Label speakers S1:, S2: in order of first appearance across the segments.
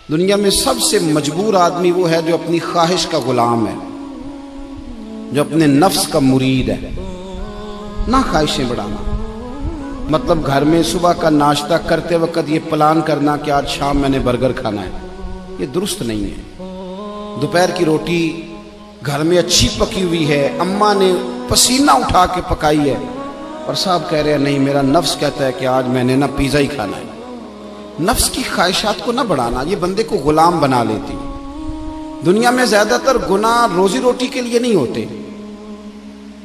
S1: دنیا میں سب سے مجبور آدمی وہ ہے جو اپنی خواہش کا غلام ہے، جو اپنے نفس کا مرید ہے۔ نہ خواہشیں بڑھانا، مطلب گھر میں صبح کا ناشتہ کرتے وقت یہ پلان کرنا کہ آج شام میں نے برگر کھانا ہے، یہ درست نہیں ہے۔ دوپہر کی روٹی گھر میں اچھی پکی ہوئی ہے، اماں نے پسینہ اٹھا کے پکائی ہے، اور صاحب کہہ رہے ہیں نہیں میرا نفس کہتا ہے کہ آج میں نے پیزا ہی کھانا ہے۔ نفس کی خواہشات کو نہ بڑھانا، یہ بندے کو غلام بنا لیتی۔ دنیا میں زیادہ تر گناہ روزی روٹی کے لیے نہیں ہوتے،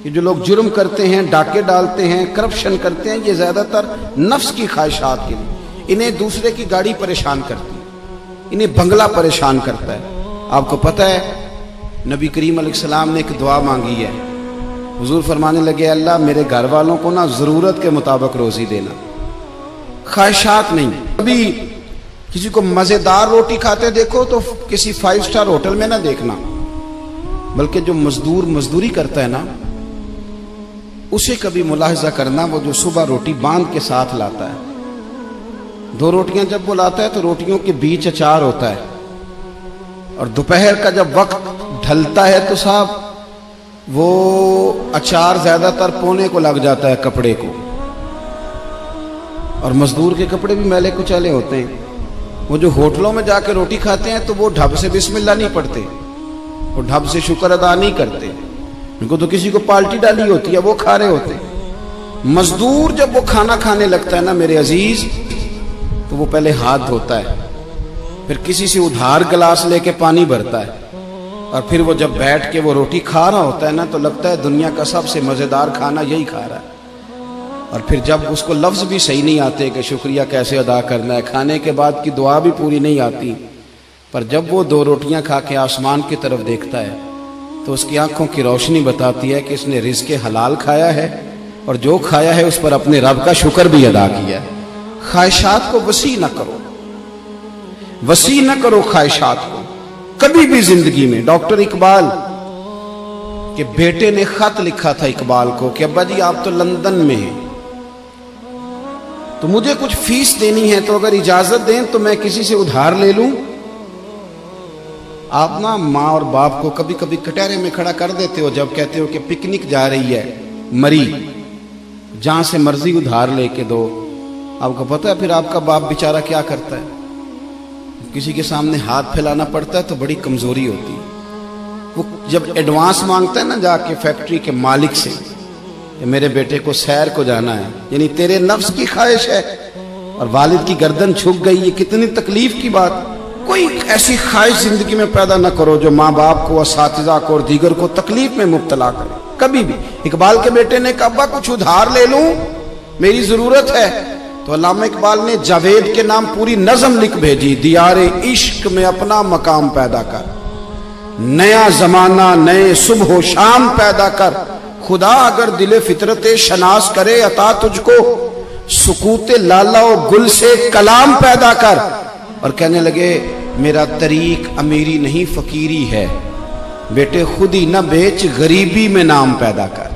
S1: کہ جو لوگ جرم کرتے ہیں، ڈاکے ڈالتے ہیں، کرپشن کرتے ہیں، یہ زیادہ تر نفس کی خواہشات کے لیے۔ انہیں دوسرے کی گاڑی پریشان کرتی، انہیں بنگلہ پریشان کرتا ہے۔ آپ کو پتہ ہے نبی کریم علیہ السلام نے ایک دعا مانگی ہے، حضور فرمانے لگے اللہ میرے گھر والوں کو نا ضرورت کے مطابق روزی دینا، خواہشات نہیں۔ ابھی کسی کو مزیدار روٹی کھاتے دیکھو تو کسی 5 اسٹار ہوٹل میں نہ دیکھنا، بلکہ جو مزدوری کرتا ہے نا اسے کبھی ملاحظہ کرنا، وہ جو صبح روٹی باندھ کے ساتھ لاتا ہے، 2 روٹیاں جب وہ لاتا ہے تو روٹیوں کے بیچ اچار ہوتا ہے، اور دوپہر کا جب وقت ڈھلتا ہے تو صاحب وہ اچار زیادہ تر پونے کو لگ جاتا ہے کپڑے کو، اور مزدور کے کپڑے بھی میلے کچیلے ہوتے ہیں۔ وہ جو ہوٹلوں میں جا کے روٹی کھاتے ہیں تو وہ ڈھب سے بسم اللہ نہیں پڑھتے، وہ ڈھب سے شکر ادا نہیں کرتے، ان کو تو کسی کو پالٹی ڈالی ہوتی ہے وہ کھا رہے ہوتے۔ مزدور جب وہ کھانا کھانے لگتا ہے نا میرے عزیز، تو وہ پہلے ہاتھ دھوتا ہے، پھر کسی سے ادھار گلاس لے کے پانی بھرتا ہے، اور پھر وہ جب بیٹھ کے وہ روٹی کھا رہا ہوتا ہے نا تو لگتا ہے دنیا کا سب سے مزیدار کھانا یہی کھا رہا ہے۔ اور پھر جب اس کو لفظ بھی صحیح نہیں آتے کہ شکریہ کیسے ادا کرنا ہے، کھانے کے بعد کی دعا بھی پوری نہیں آتی، پر جب وہ 2 روٹیاں کھا کے آسمان کی طرف دیکھتا ہے تو اس کی آنکھوں کی روشنی بتاتی ہے کہ اس نے رزق حلال کھایا ہے، اور جو کھایا ہے اس پر اپنے رب کا شکر بھی ادا کیا ہے۔ خواہشات کو وسیع نہ کرو، وسیع نہ کرو خواہشات کو کبھی بھی زندگی میں۔ ڈاکٹر اقبال کے بیٹے نے خط لکھا تھا اقبال کو کہ ابا جی آپ تو لندن میں ہیں، تو مجھے کچھ فیس دینی ہے، تو اگر اجازت دیں تو میں کسی سے ادھار لے لوں۔ آپ نا ماں اور باپ کو کبھی کبھی کٹہرے میں کھڑا کر دیتے ہو جب کہتے ہو کہ پکنک جا رہی ہے مری، جہاں سے مرضی ادھار لے کے دو۔ آپ کو پتہ ہے پھر آپ کا باپ بیچارہ کیا کرتا ہے؟ کسی کے سامنے ہاتھ پھیلانا پڑتا ہے تو بڑی کمزوری ہوتی ہے۔ وہ جب ایڈوانس مانگتا ہے نا جا کے فیکٹری کے مالک سے کہ میرے بیٹے کو سیر کو جانا ہے، یعنی تیرے نفس کی خواہش ہے اور والد کی گردن جھک گئی، یہ کتنی تکلیف کی بات۔ کوئی ایسی خواہش زندگی میں پیدا نہ کرو جو ماں باپ کو، اساتذہ کو اور دیگر کو تکلیف میں مبتلا کرے کبھی بھی۔ اقبال کے بیٹے نے کہا ابا کچھ ادھار لے لوں، میری ضرورت ہے، تو علامہ اقبال نے جاوید کے نام پوری نظم لکھ بھیجی، دیار عشق میں اپنا مقام پیدا کر، نیا زمانہ نئے صبح و شام پیدا کر، خدا اگر دل فطرت شناس کرے عطا تجھ کو، سکوت لالا و گل سے کلام پیدا کر۔ اور کہنے لگے میرا طریق امیری نہیں فقیری ہے، بیٹے خود ہی نہ بیچ غریبی میں نام پیدا کر۔